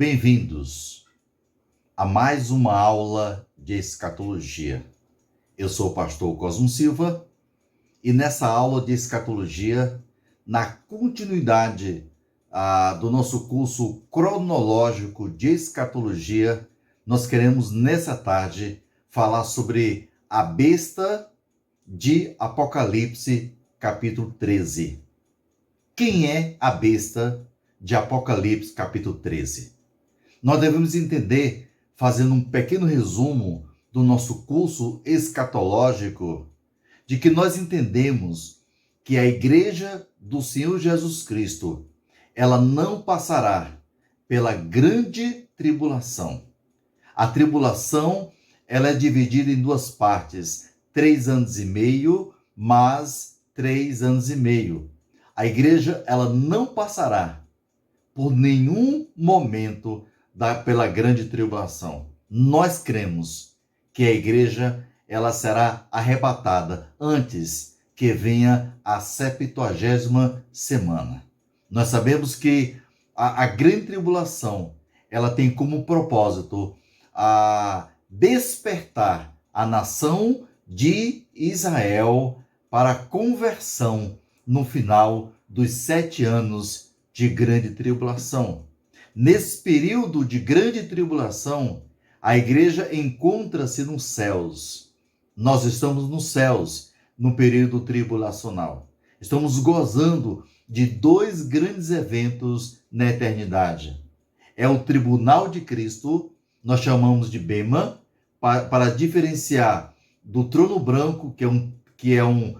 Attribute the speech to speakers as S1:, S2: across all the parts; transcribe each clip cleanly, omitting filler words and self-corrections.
S1: Bem-vindos a mais uma aula de escatologia. Eu sou o pastor Cosmo Silva e nessa aula de escatologia, na continuidade do nosso curso cronológico de escatologia, nós queremos nessa tarde falar sobre a besta de Apocalipse, capítulo 13. Quem é a besta de Apocalipse, capítulo 13? Nós devemos entender, fazendo um pequeno resumo do nosso curso escatológico, de que nós entendemos que a igreja do Senhor Jesus Cristo, ela não passará pela grande tribulação. A tribulação, ela é dividida em duas partes, 3 anos e meio, mais 3 anos e meio. A igreja, ela não passará por nenhum momento pela grande tribulação. Nós cremos que a igreja, ela será arrebatada antes que venha a 70ª semana. Nós sabemos que a grande tribulação, ela tem como propósito despertar a nação de Israel para a conversão no final dos 7 anos de grande tribulação. Nesse período de grande tribulação, a igreja encontra-se nos céus. Nós estamos nos céus no período tribulacional. Estamos gozando de 2 grandes eventos na eternidade. É o tribunal de Cristo, nós chamamos de Bema, para diferenciar do trono branco, que é um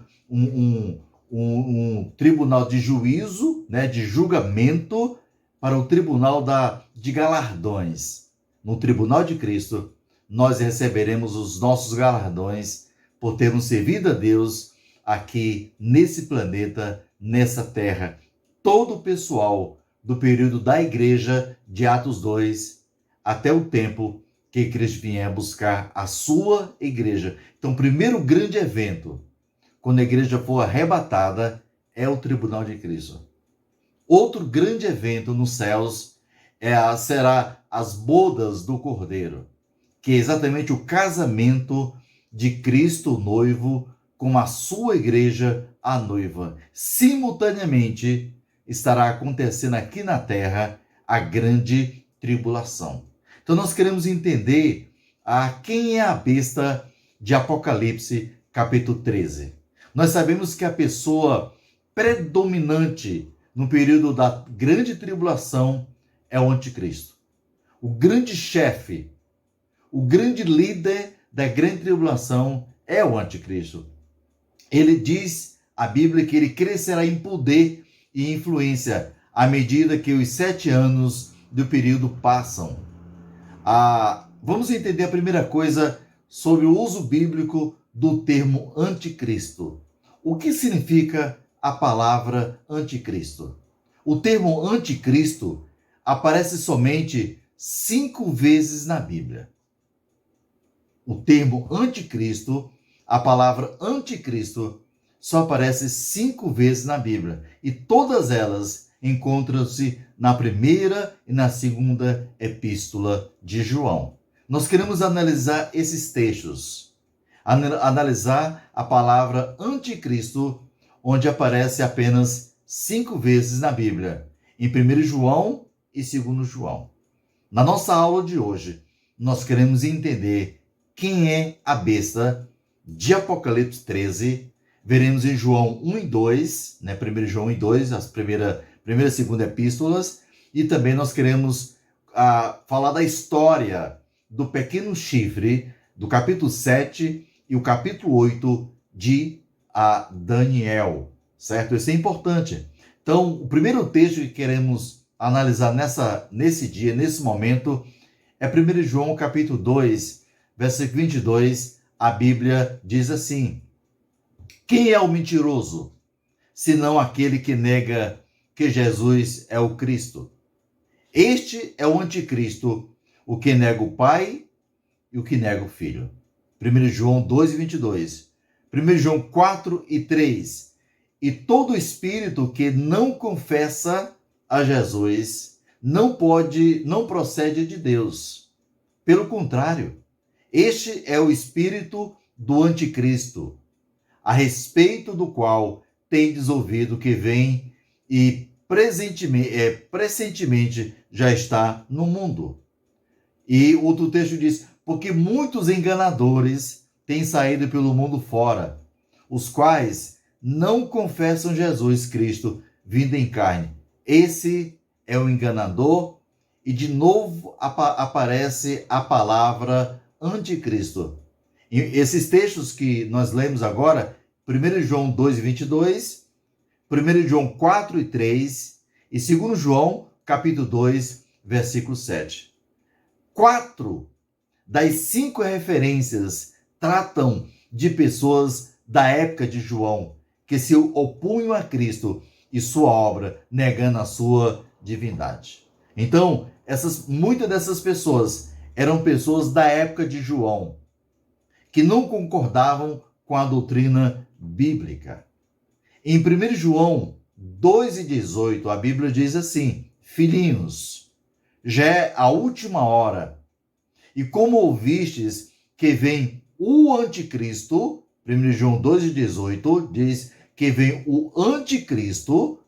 S1: tribunal de juízo, de julgamento, para o tribunal de galardões. No tribunal de Cristo, nós receberemos os nossos galardões por termos servido a Deus aqui nesse planeta, nessa terra. Todo o pessoal do período da igreja de Atos 2 até o tempo que Cristo vier buscar a sua igreja. Então, o primeiro grande evento, quando a igreja for arrebatada, é o tribunal de Cristo. Outro grande evento nos céus será as bodas do Cordeiro, que é exatamente o casamento de Cristo noivo com a sua igreja, a noiva. Simultaneamente estará acontecendo aqui na terra a grande tribulação. Então nós queremos entender quem é a besta de Apocalipse, capítulo 13. Nós sabemos que a pessoa predominante no período da grande tribulação é o anticristo. O grande chefe, o grande líder da grande tribulação é o anticristo. Ele diz, a Bíblia, que ele crescerá em poder e influência à medida que os 7 anos do período passam. Vamos entender a primeira coisa sobre o uso bíblico do termo anticristo. O que significa a palavra anticristo? O termo anticristo aparece somente 5 vezes na Bíblia. O termo anticristo, a palavra anticristo, só aparece 5 vezes na Bíblia. E todas elas encontram-se na primeira e na segunda epístola de João. Nós queremos analisar esses textos. Analisar a palavra anticristo, onde aparece apenas 5 vezes na Bíblia, em 1 João e 2 João. Na nossa aula de hoje, nós queremos entender quem é a besta de Apocalipse 13. Veremos em João 1 e 2, 1 João 1 e 2, as primeira e segunda epístolas, e também nós queremos falar da história do pequeno chifre, do capítulo 7 e o capítulo 8 de Daniel, certo? Isso é importante. Então, o primeiro texto que queremos analisar nesse momento, é 1 João capítulo 2, versículo 22, a Bíblia diz assim: quem é o mentiroso, senão aquele que nega que Jesus é o Cristo? Este é o anticristo, o que nega o Pai e o que nega o Filho. 1 João 2 e 22. 1 João 4 e 3. E todo espírito que não confessa a Jesus não procede de Deus. Pelo contrário, este é o espírito do anticristo, a respeito do qual tendes ouvido que vem e presentemente já está no mundo. E outro texto diz, porque muitos enganadores têm saído pelo mundo fora, os quais não confessam Jesus Cristo vindo em carne. Esse é o enganador, e de novo aparece a palavra anticristo. E esses textos que nós lemos agora, 1 João 2:22, 1 João 4:3 e 2 João capítulo 2, versículo 7. 4 das 5 referências tratam de pessoas da época de João, que se opunham a Cristo e sua obra, negando a sua divindade. Então, muitas dessas pessoas eram pessoas da época de João, que não concordavam com a doutrina bíblica. Em 1 João 2:18, a Bíblia diz assim, filhinhos, já é a última hora, e como ouvistes que vem o anticristo, 1 João 2:18 diz que vem o anticristo,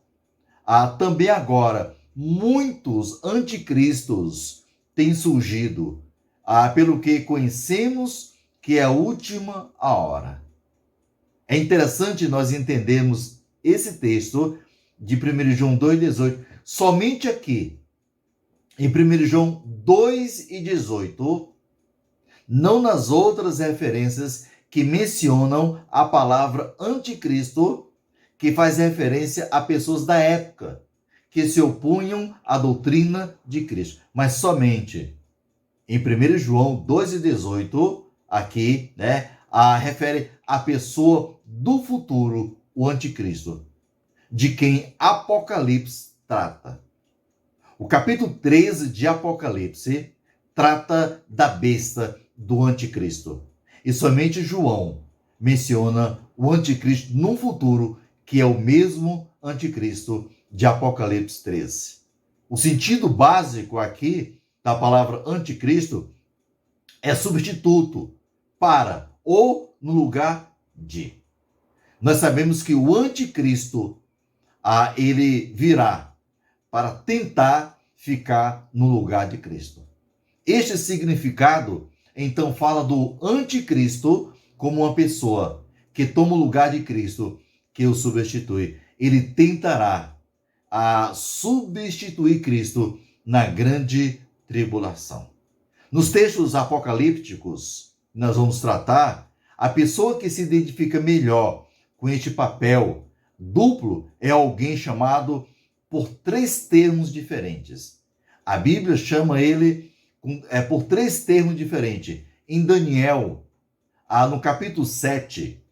S1: também agora muitos anticristos têm surgido, pelo que conhecemos que é a última hora. É interessante nós entendermos esse texto de 1 João 2:18, somente aqui, em 1 João 2:18, não nas outras referências que mencionam a palavra anticristo, que faz referência a pessoas da época que se opunham à doutrina de Cristo, mas somente em 1 João 2:18, aqui, refere a pessoa do futuro, o anticristo, de quem Apocalipse trata. O capítulo 13 de Apocalipse trata da besta do anticristo. E somente João menciona o anticristo no futuro, que é o mesmo anticristo de Apocalipse 13. O sentido básico aqui da palavra anticristo é substituto para ou no lugar de. Nós sabemos que o anticristo, ele virá para tentar ficar no lugar de Cristo. Este significado, então, fala do anticristo como uma pessoa que toma o lugar de Cristo, que o substitui. Ele tentará substituir Cristo na grande tribulação. Nos textos apocalípticos, nós vamos tratar, a pessoa que se identifica melhor com este papel duplo é alguém chamado por 3 termos diferentes. A Bíblia chama ele por 3 termos diferentes. Em Daniel, no capítulo 7,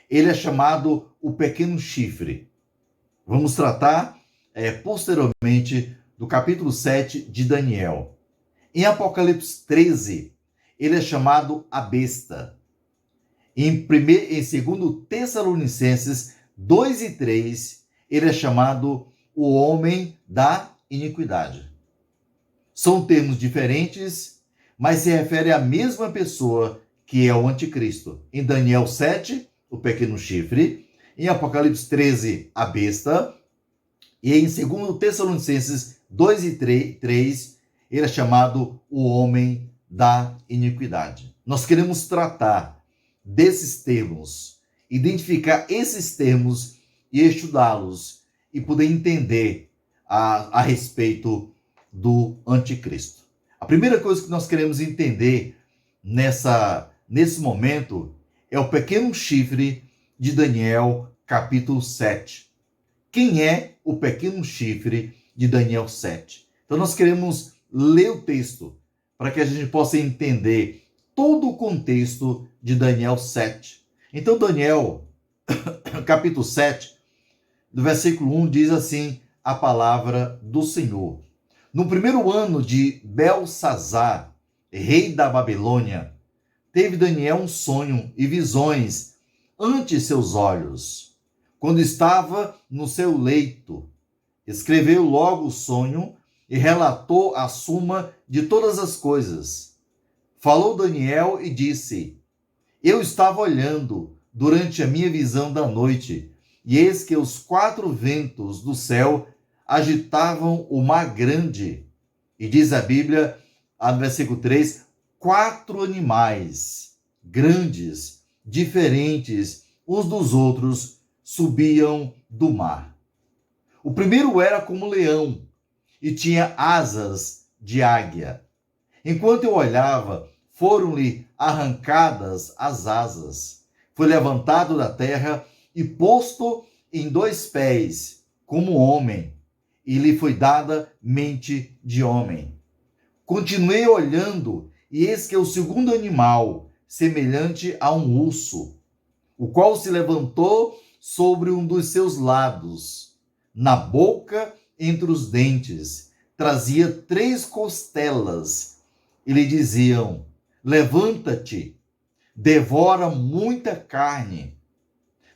S1: ele é chamado o pequeno chifre. Vamos tratar posteriormente do capítulo 7 de Daniel. Em Apocalipse 13, ele é chamado a besta. Em 2 Tessalonicenses 2:3, ele é chamado o homem da iniquidade. São termos diferentes, mas se refere à mesma pessoa, que é o anticristo. Em Daniel 7, o pequeno chifre. Em Apocalipse 13, a besta. E em 2 Tessalonicenses 2:3, ele é chamado o homem da iniquidade. Nós queremos tratar desses termos, identificar esses termos e estudá-los e poder entender a respeito do anticristo. A primeira coisa que nós queremos entender nesse momento é o pequeno chifre de Daniel, capítulo 7. Quem é o pequeno chifre de Daniel 7? Então nós queremos ler o texto para que a gente possa entender todo o contexto de Daniel 7. Então Daniel, capítulo 7, do versículo 1, diz assim a palavra do Senhor. No primeiro ano de Belsazar, rei da Babilônia, teve Daniel um sonho e visões ante seus olhos. Quando estava no seu leito, escreveu logo o sonho e relatou a suma de todas as coisas. Falou Daniel e disse: Eu estava olhando durante a minha visão da noite, e eis que os 4 ventos do céu agitavam o mar grande. E diz a Bíblia, no versículo 3, 4 animais grandes, diferentes uns dos outros, subiam do mar. O primeiro era como leão e tinha asas de águia. Enquanto eu olhava, foram-lhe arrancadas as asas. Foi levantado da terra e posto em 2 pés, como homem, e lhe foi dada mente de homem. Continuei olhando, e eis que o segundo animal, semelhante a um urso, o qual se levantou sobre um dos seus lados, na boca, entre os dentes, trazia 3 costelas, e lhe diziam: Levanta-te, devora muita carne.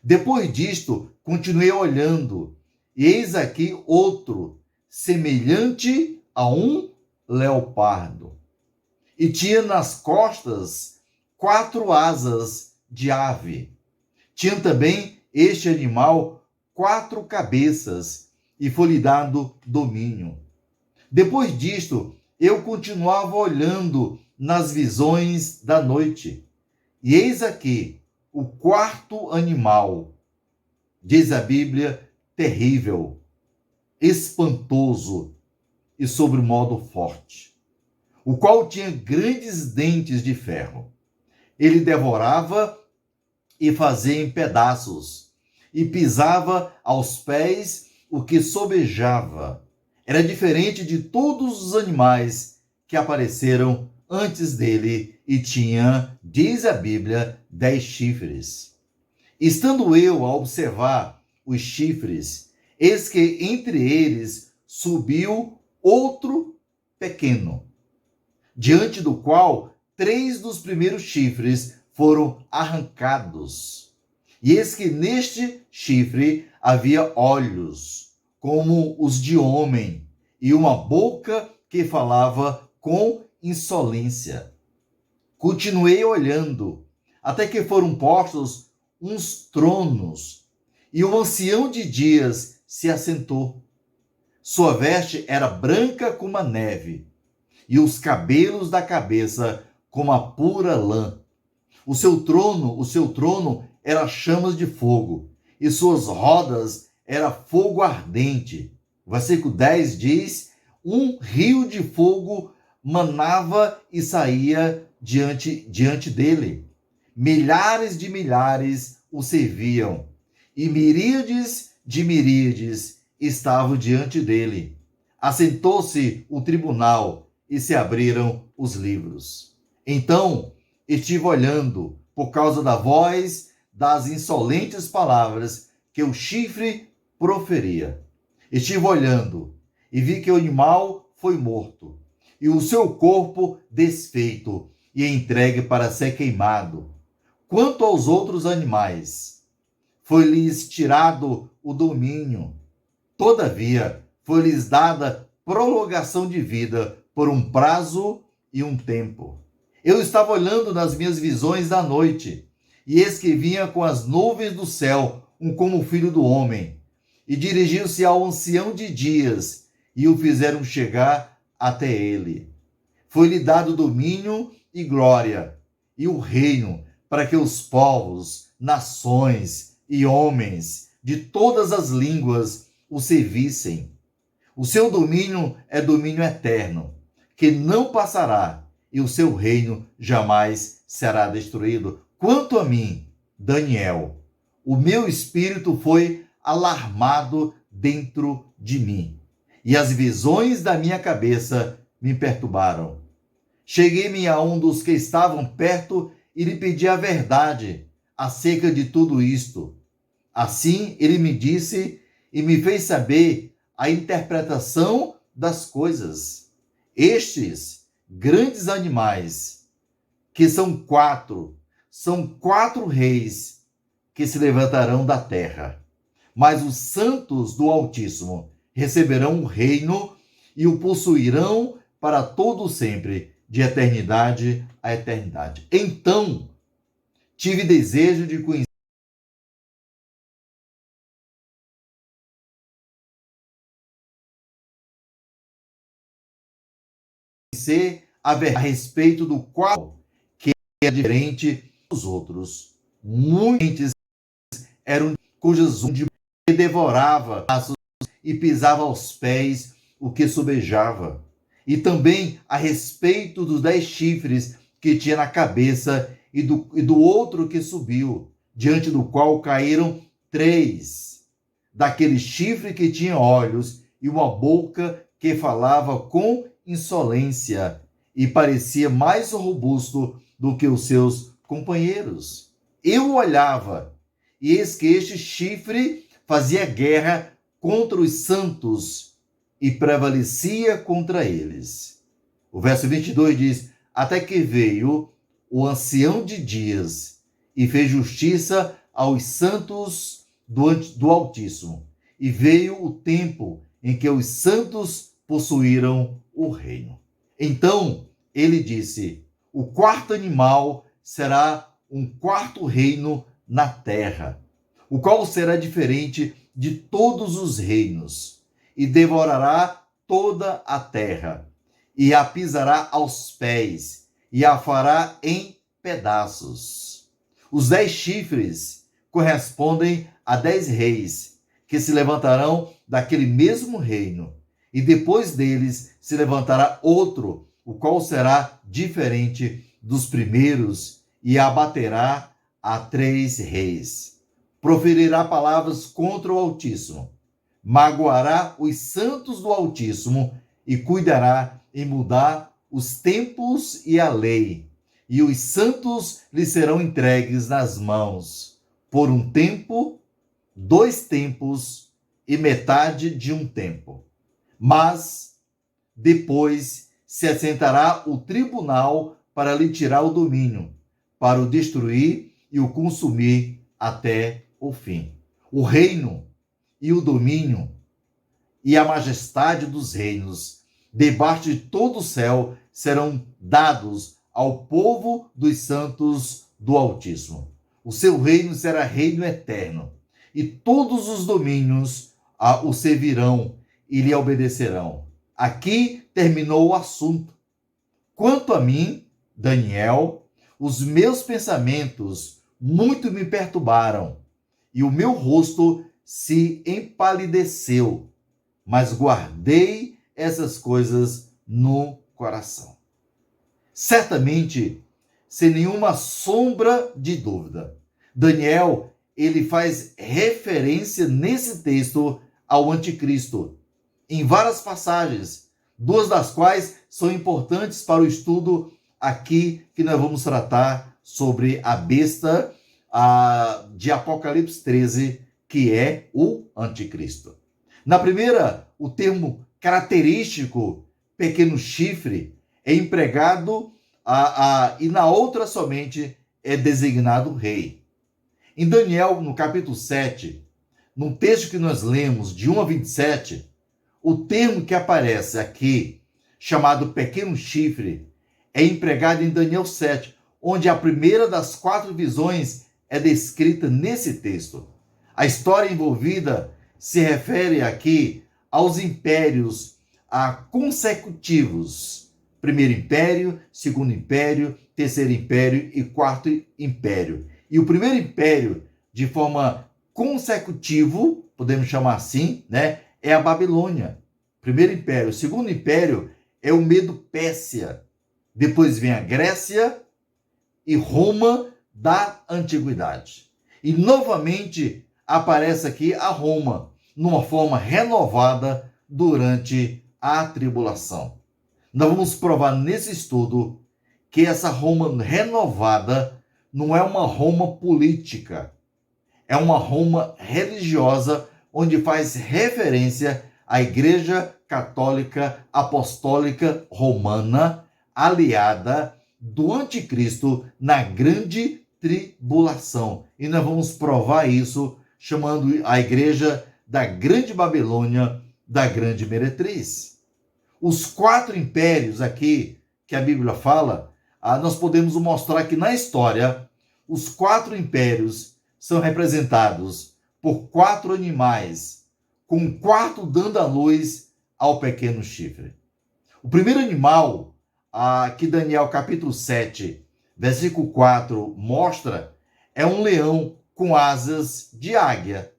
S1: Depois disto, continuei olhando, e eis aqui outro, semelhante a um leopardo. E tinha nas costas 4 asas de ave. Tinha também este animal 4 cabeças, e foi-lhe dado domínio. Depois disto, eu continuava olhando nas visões da noite. E eis aqui o 4º animal, diz a Bíblia, terrível, espantoso e sobremodo forte, o qual tinha grandes dentes de ferro. Ele devorava e fazia em pedaços, e pisava aos pés o que sobejava. Era diferente de todos os animais que apareceram antes dele, e tinha, diz a Bíblia, 10 chifres. Estando eu a observar os chifres, eis que entre eles subiu outro pequeno, diante do qual 3 dos primeiros chifres foram arrancados. E eis que neste chifre havia olhos, como os de homem, e uma boca que falava com insolência. Continuei olhando, até que foram postos uns tronos, e o ancião de dias se assentou. Sua veste era branca como a neve, e os cabelos da cabeça como a pura lã. O seu trono era chamas de fogo, e suas rodas era fogo ardente. O versículo 10 diz: um rio de fogo manava e saía diante dele. Milhares de milhares o serviam, e miríades de miríades estavam diante dele. Assentou-se o tribunal e se abriram os livros. Então estive olhando, por causa da voz das insolentes palavras que o chifre proferia. Estive olhando e vi que o animal foi morto, e o seu corpo desfeito e entregue para ser queimado. Quanto aos outros animais, foi-lhes tirado o domínio. Todavia, foi-lhes dada prolongação de vida por um prazo e um tempo. Eu estava olhando nas minhas visões da noite, e eis que vinha com as nuvens do céu como filho do homem, e dirigiu-se ao ancião de dias, e o fizeram chegar até ele. Foi-lhe dado domínio e glória, e o reino, para que os povos, nações e homens de todas as línguas o servissem. O seu domínio é domínio eterno, que não passará, e o seu reino jamais será destruído. Quanto a mim, Daniel, o meu espírito foi alarmado dentro de mim, e as visões da minha cabeça me perturbaram. Cheguei-me a um dos que estavam perto e lhe pedi a verdade acerca de tudo isto. Assim ele me disse e me fez saber a interpretação das coisas. Estes grandes animais, que são 4 reis que se levantarão da terra. Mas os santos do Altíssimo receberão o reino e o possuirão para todo sempre, de eternidade a eternidade. Então, tive desejo de conhecer a verdade a respeito do qual que é diferente dos outros. Muitos eram cujas unhas devorava e pisava aos pés o que sobejava. E também a respeito dos 10 chifres que tinha na cabeça e do outro que subiu, diante do qual caíram 3. Daquele chifre que tinha olhos e uma boca que falava com insolência e parecia mais robusto do que os seus companheiros. Eu olhava, e eis que este chifre fazia guerra contra os santos e prevalecia contra eles. O verso 22 diz: até que veio o ancião de dias e fez justiça aos santos do Altíssimo. E veio o tempo em que os santos possuíram o reino. Então ele disse: o quarto animal será um quarto reino na terra, o qual será diferente de todos os reinos, e devorará toda a terra, e a pisará aos pés, e a fará em pedaços. Os 10 chifres correspondem a 10 reis, que se levantarão daquele mesmo reino, e depois deles se levantará outro, o qual será diferente dos primeiros, e abaterá a 3 reis. Proferirá palavras contra o Altíssimo, magoará os santos do Altíssimo e cuidará em mudar os tempos e a lei. E os santos lhe serão entregues nas mãos, por um tempo, 2 tempos e metade de um tempo. Mas depois se assentará o tribunal para lhe tirar o domínio, para o destruir e o consumir até o fim. O reino e o domínio e a majestade dos reinos, debaixo de todo o céu, serão dados ao povo dos santos do Altíssimo. O seu reino será reino eterno, e todos os domínios o servirão e lhe obedecerão. Aqui terminou o assunto. Quanto a mim, Daniel, os meus pensamentos muito me perturbaram, e o meu rosto se empalideceu, mas guardei essas coisas no coração. Certamente, sem nenhuma sombra de dúvida, Daniel, ele faz referência nesse texto ao anticristo, em várias passagens, 2 das quais são importantes para o estudo aqui que nós vamos tratar sobre a besta de Apocalipse 13, que é o anticristo. Na primeira, o termo característico pequeno chifre é empregado e na outra somente é designado rei. Em Daniel, no capítulo 7, no texto que nós lemos, de 1 a 27, o termo que aparece aqui, chamado pequeno chifre, é empregado em Daniel 7, onde a primeira das 4 visões é descrita nesse texto. A história envolvida se refere aqui aos impérios consecutivos. Primeiro império, segundo império, terceiro império e quarto império. E o primeiro império, de forma consecutiva, podemos chamar assim, né, é a Babilônia. Primeiro império. O segundo império é o Medo-Pérsia. Depois vem a Grécia e Roma da Antiguidade. E novamente aparece aqui a Roma, numa forma renovada durante a tribulação. Nós vamos provar nesse estudo que essa Roma renovada não é uma Roma política, é uma Roma religiosa, onde faz referência à Igreja Católica Apostólica Romana, aliada do Anticristo na grande tribulação. E nós vamos provar isso chamando a igreja da Grande Babilônia, da Grande Meretriz. Os 4 impérios aqui que a Bíblia fala, nós podemos mostrar que na história, os 4 impérios são representados por 4 animais, com um quarto dando a luz ao pequeno chifre. O primeiro animal que Daniel capítulo 7, versículo 4 mostra é um leão com asas de águia.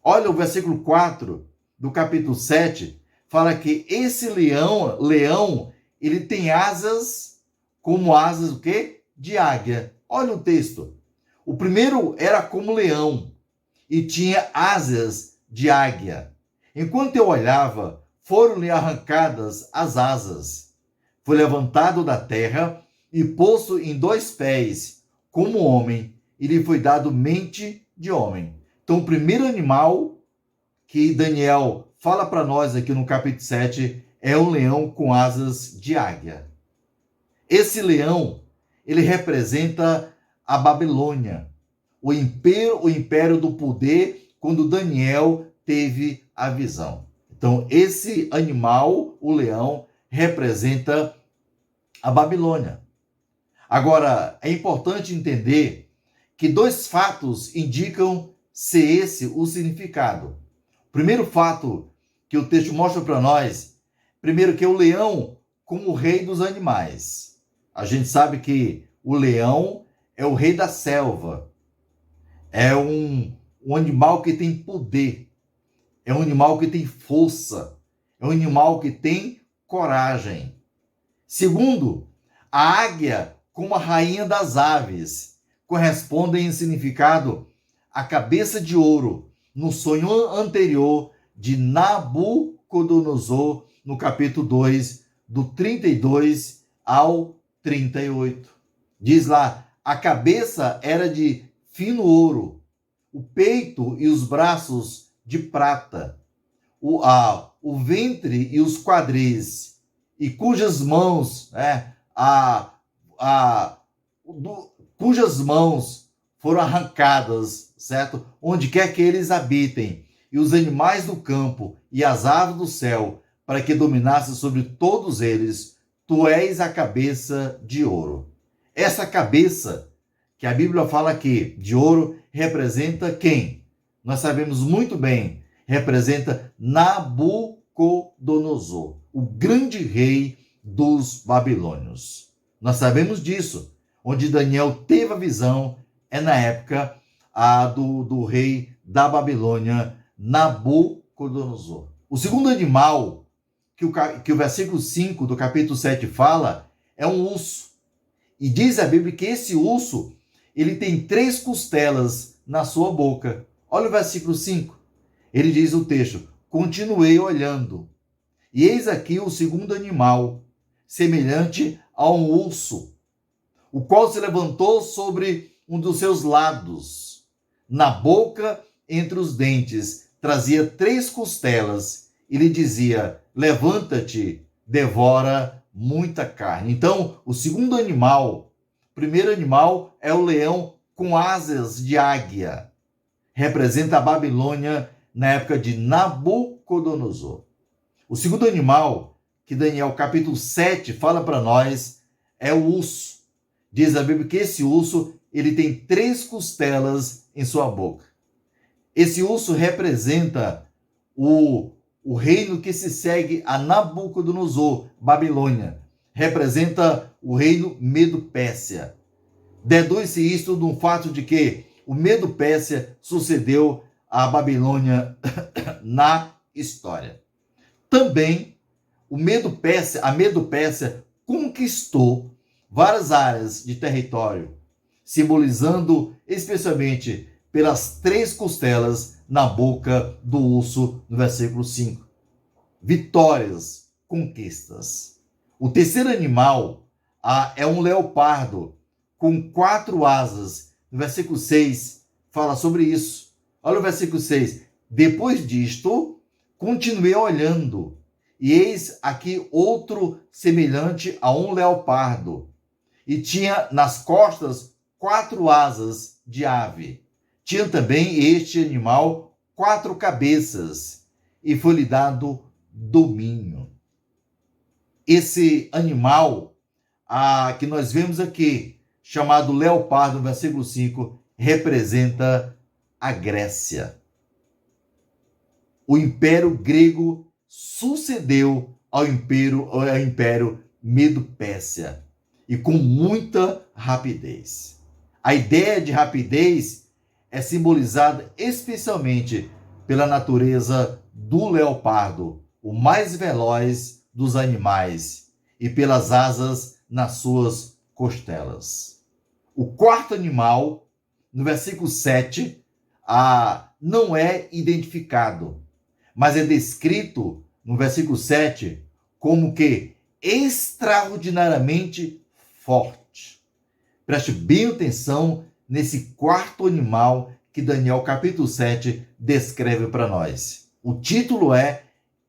S1: Olha o versículo 4 do capítulo 7, fala que esse leão, ele tem asas como asas o quê? De águia. Olha o texto. O primeiro era como leão e tinha asas de águia. Enquanto eu olhava, foram-lhe arrancadas as asas. Foi levantado da terra e posto em 2 pés, como homem, e lhe foi dado mente de homem. Então, o primeiro animal que Daniel fala para nós aqui no capítulo 7 é um leão com asas de águia. Esse leão, ele representa a Babilônia, o império do poder, quando Daniel teve a visão. Então, esse animal, o leão, representa a Babilônia. Agora, é importante entender que 2 fatos indicam ser esse o significado. O primeiro fato que o texto mostra para nós, primeiro que é o leão como o rei dos animais. A gente sabe que o leão é o rei da selva. É um animal que tem poder. É um animal que tem força. É um animal que tem coragem. Segundo, a águia como a rainha das aves correspondem em significado à cabeça de ouro no sonho anterior de Nabucodonosor, no capítulo 2, do 32 ao 38. Diz lá, a cabeça era de fino ouro, o peito e os braços de prata, o ventre e os quadris, e cujas mãos, cujas mãos foram arrancadas, certo? Onde quer que eles habitem, e os animais do campo e as aves do céu, para que dominasse sobre todos eles, tu és a cabeça de ouro. Essa cabeça, que a Bíblia fala aqui, de ouro, representa quem? Nós sabemos muito bem, representa Nabucodonosor, o grande rei dos babilônios. Nós sabemos disso. Onde Daniel teve a visão é na época do rei da Babilônia, Nabucodonosor. O segundo animal que o versículo 5 do capítulo 7 fala é um urso. E diz a Bíblia que esse urso, ele tem 3 costelas na sua boca. Olha o versículo 5. Ele diz o texto, continuei olhando, e eis aqui o segundo animal, semelhante a um urso, o qual se levantou sobre um dos seus lados. Na boca, entre os dentes, trazia 3 costelas, e lhe dizia, levanta-te, devora muita carne. Então, o segundo animal, o primeiro animal é o leão com asas de águia. Representa a Babilônia na época de Nabucodonosor. O segundo animal, que Daniel capítulo 7 fala para nós, é o urso. Diz a Bíblia que esse urso, ele tem 3 costelas em sua boca. Esse urso representa o reino que se segue a Nabucodonosor, Babilônia. Representa o reino Medo-Pérsia. Deduz-se isto de um fato de que o Medo-Pérsia sucedeu à Babilônia na história. Também a Medo-Pérsia conquistou várias áreas de território, simbolizando especialmente pelas 3 costelas na boca do urso, no versículo 5. Vitórias, conquistas. O terceiro animal é um leopardo com 4 asas. No versículo 6 fala sobre isso. Olha o versículo 6. Depois disto, continuei olhando, e eis aqui outro semelhante a um leopardo, e tinha nas costas 4 asas de ave. Tinha também este animal 4 cabeças, e foi-lhe dado domínio. Esse animal que nós vemos aqui, chamado leopardo, no versículo 5, representa a Grécia. O Império Grego sucedeu ao Império Medo-Pérsia, e com muita rapidez. A ideia de rapidez é simbolizada especialmente pela natureza do leopardo, o mais veloz dos animais, e pelas asas nas suas costelas. O quarto animal, no versículo 7, não é identificado, mas é descrito no versículo 7 como que extraordinariamente forte. Preste bem atenção nesse quarto animal que Daniel capítulo 7 descreve para nós. O título é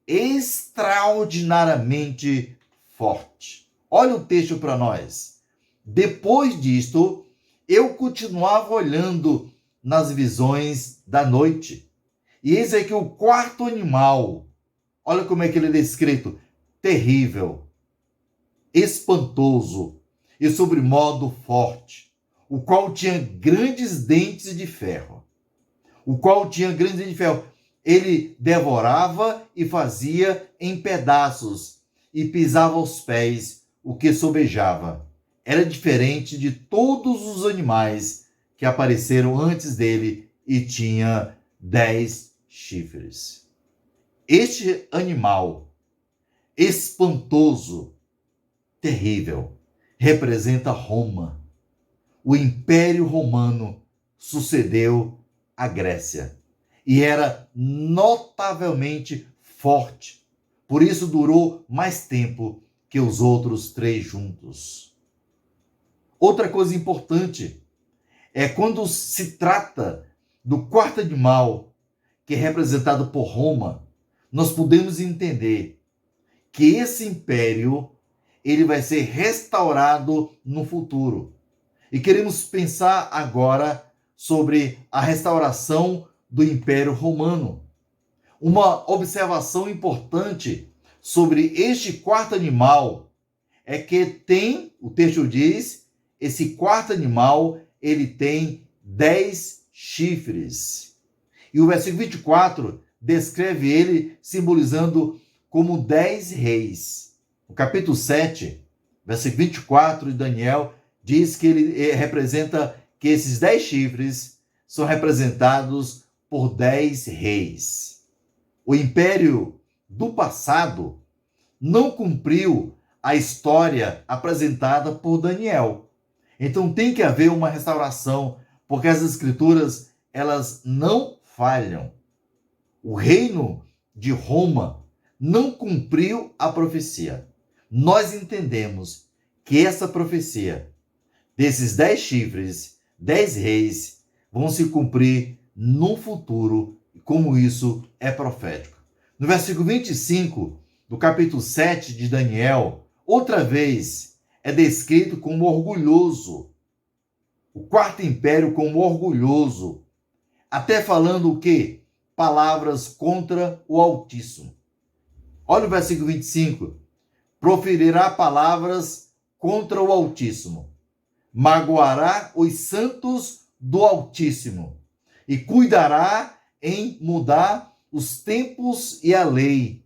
S1: Extraordinariamente Forte. Olha o texto para nós. Depois disto, eu continuava olhando nas visões da noite. E eis aqui o quarto animal. Olha como é que ele é descrito. Terrível, espantoso e sobremodo forte, o qual tinha grandes dentes de ferro. Ele devorava e fazia em pedaços e pisava aos pés o que sobejava. Era diferente de todos os animais que apareceram antes dele e tinha 10 chifres. Este animal espantoso, terrível, representa Roma. O Império Romano sucedeu à Grécia e era notavelmente forte. Por isso durou mais tempo que os outros 3 juntos. Outra coisa importante é quando se trata do quarto animal, que é representado por Roma, nós podemos entender que esse império ele vai ser restaurado no futuro. E queremos pensar agora sobre a restauração do Império Romano. Uma observação importante sobre este quarto animal é que o texto diz, esse quarto animal, ele tem 10 chifres. E o versículo 24 descreve ele simbolizando como 10 reis. O capítulo 7, versículo 24 de Daniel, diz que ele representa que esses 10 chifres são representados por 10 reis. O império do passado não cumpriu a história apresentada por Daniel. Então tem que haver uma restauração, porque as escrituras, elas não falham. O reino de Roma não cumpriu a profecia. Nós entendemos que essa profecia desses 10 chifres, 10 reis, vão se cumprir no futuro, como isso é profético. No versículo 25 do capítulo 7 de Daniel, outra vez é descrito como orgulhoso. O quarto império como orgulhoso, até falando o quê? Palavras contra o Altíssimo. Olha o versículo 25. Proferirá palavras contra o Altíssimo, magoará os santos do Altíssimo e cuidará em mudar os tempos e a lei,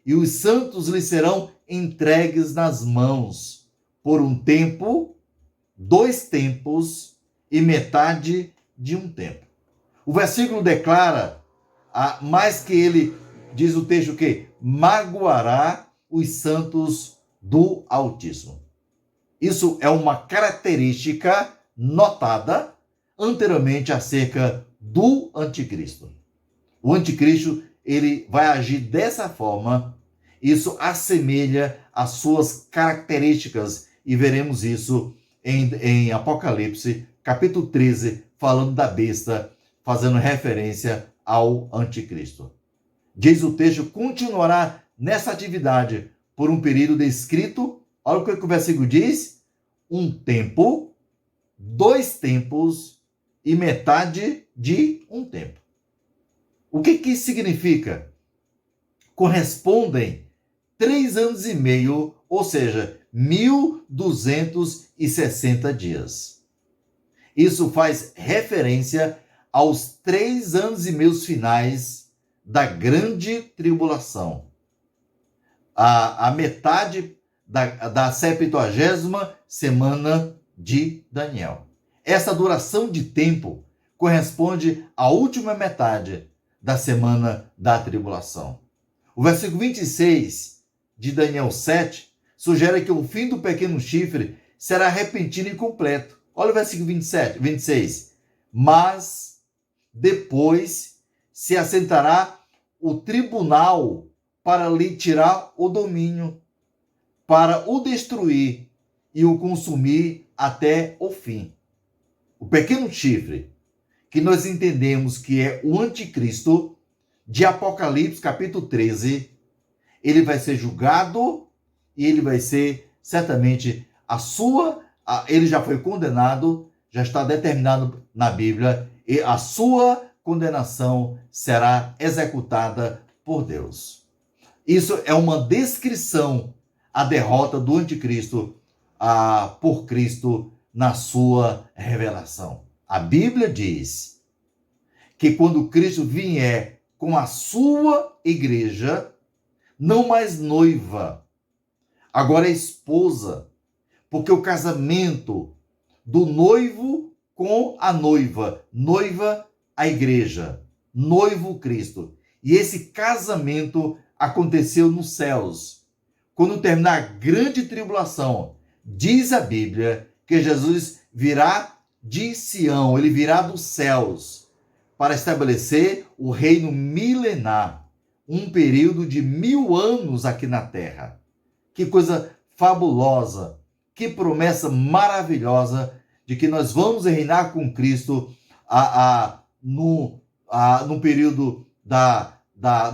S1: e os santos lhe serão entregues nas mãos por um tempo, 2 tempos e metade de um tempo. O versículo declara, mais que ele diz o texto que magoará os santos do Altíssimo. Isso é uma característica notada anteriormente acerca do anticristo. O anticristo, ele vai agir dessa forma, isso assemelha as suas características, e veremos isso em Apocalipse, capítulo 13, falando da besta, fazendo referência ao anticristo. Diz o texto, continuará nessa atividade por um período descrito. Olha o que o versículo diz: 1 tempo, 2 tempos e metade de um tempo. O que isso significa? Correspondem 3 anos e meio ou seja, 1260 dias. Isso faz referência aos 3 anos e meio finais da grande tribulação. A metade da 70ª semana de Daniel. Essa duração de tempo corresponde à última metade da semana da tribulação. O versículo 26 de Daniel 7 sugere que o fim do pequeno chifre será repentino e completo. Olha o versículo 26. Mas depois se assentará o tribunal para lhe tirar o domínio, para o destruir e o consumir até o fim. O pequeno chifre, que nós entendemos que é o anticristo, de Apocalipse capítulo 13, ele vai ser julgado e ele vai ser certamente ele já foi condenado, já está determinado na Bíblia, e a sua condenação será executada por Deus. Isso é uma descrição à derrota do anticristo por Cristo na sua revelação. A Bíblia diz que quando Cristo vier com a sua igreja, não mais noiva, agora é esposa, porque o casamento do noivo com a noiva, a igreja, noivo Cristo. E esse casamento aconteceu nos céus. Quando terminar a grande tribulação, diz a Bíblia que Jesus virá de Sião, ele virá dos céus para estabelecer o reino milenar, um período de 1000 anos aqui na terra. Que coisa fabulosa, que promessa maravilhosa de que nós vamos reinar com Cristo no período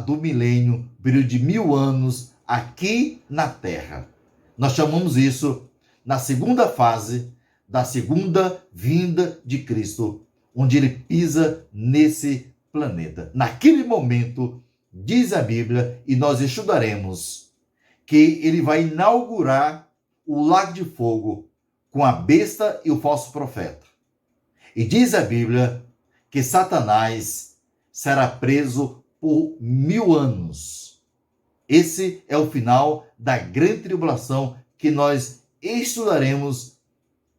S1: do milênio, período de 1000 anos aqui na terra. Nós chamamos isso na segunda fase da segunda vinda de Cristo, onde ele pisa nesse planeta. Naquele momento, diz a Bíblia, e nós estudaremos, que ele vai inaugurar o lago de fogo com a besta e o falso profeta. E diz a Bíblia que Satanás será preso por 1000 anos. Esse é o final da grande tribulação que nós estudaremos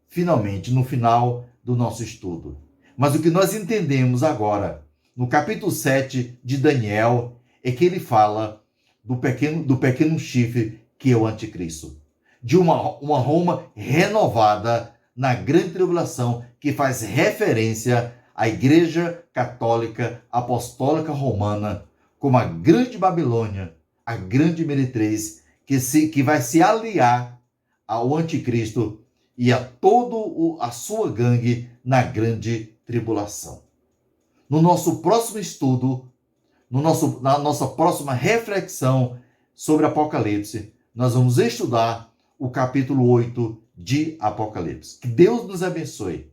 S1: finalmente no final do nosso estudo. Mas o que nós entendemos agora, no capítulo 7 de Daniel, é que ele fala do pequeno chifre que é o anticristo. De uma Roma renovada na grande tribulação, que faz referência à Igreja Católica Apostólica Romana, como a grande Babilônia, a grande meretriz, que vai se aliar ao anticristo e a toda a sua gangue na grande tribulação. No nosso próximo estudo, na nossa próxima reflexão sobre Apocalipse, nós vamos estudar o capítulo 8 de Apocalipse. Que Deus nos abençoe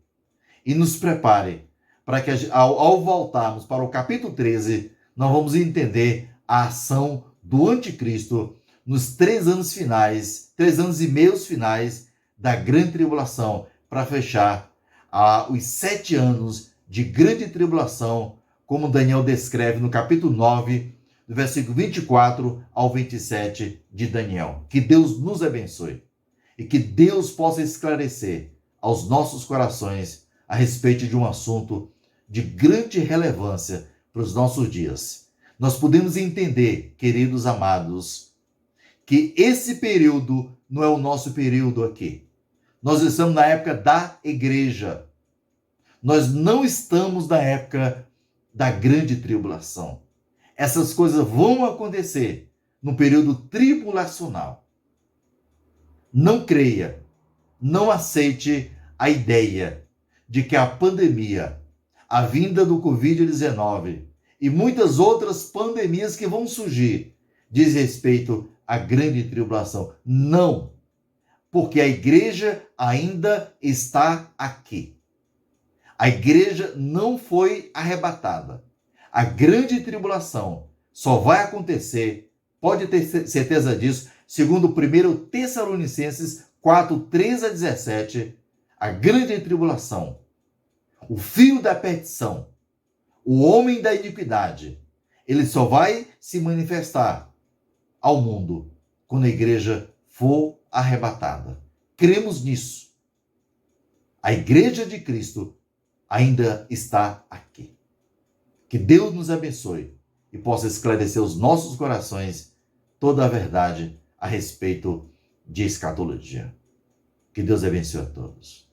S1: e nos prepare para que, ao voltarmos para o capítulo 13, nós vamos entender a ação do anticristo nos 3 anos finais, 3 anos e meio finais da grande tribulação, para fechar os 7 anos de grande tribulação, como Daniel descreve no capítulo 9, do versículo 24 ao 27 de Daniel. Que Deus nos abençoe e que Deus possa esclarecer aos nossos corações a respeito de um assunto de grande relevância para os nossos dias. Nós podemos entender, queridos amados, que esse período não é o nosso período aqui. Nós estamos na época da igreja. Nós não estamos na época da grande tribulação. Essas coisas vão acontecer no período tribulacional. Não creia, não aceite a ideia de que a pandemia, a vinda do Covid-19 e muitas outras pandemias que vão surgir diz respeito à grande tribulação. Não, porque a igreja ainda está aqui. A igreja não foi arrebatada. A grande tribulação só vai acontecer, pode ter certeza disso, segundo 1 Tessalonicenses 4, 13 a 17, a grande tribulação, o fio da perdição, o homem da iniquidade, ele só vai se manifestar ao mundo quando a igreja for arrebatada. Cremos nisso. A igreja de Cristo ainda está aqui. Que Deus nos abençoe e possa esclarecer os nossos corações toda a verdade a respeito de escatologia. Que Deus abençoe a todos.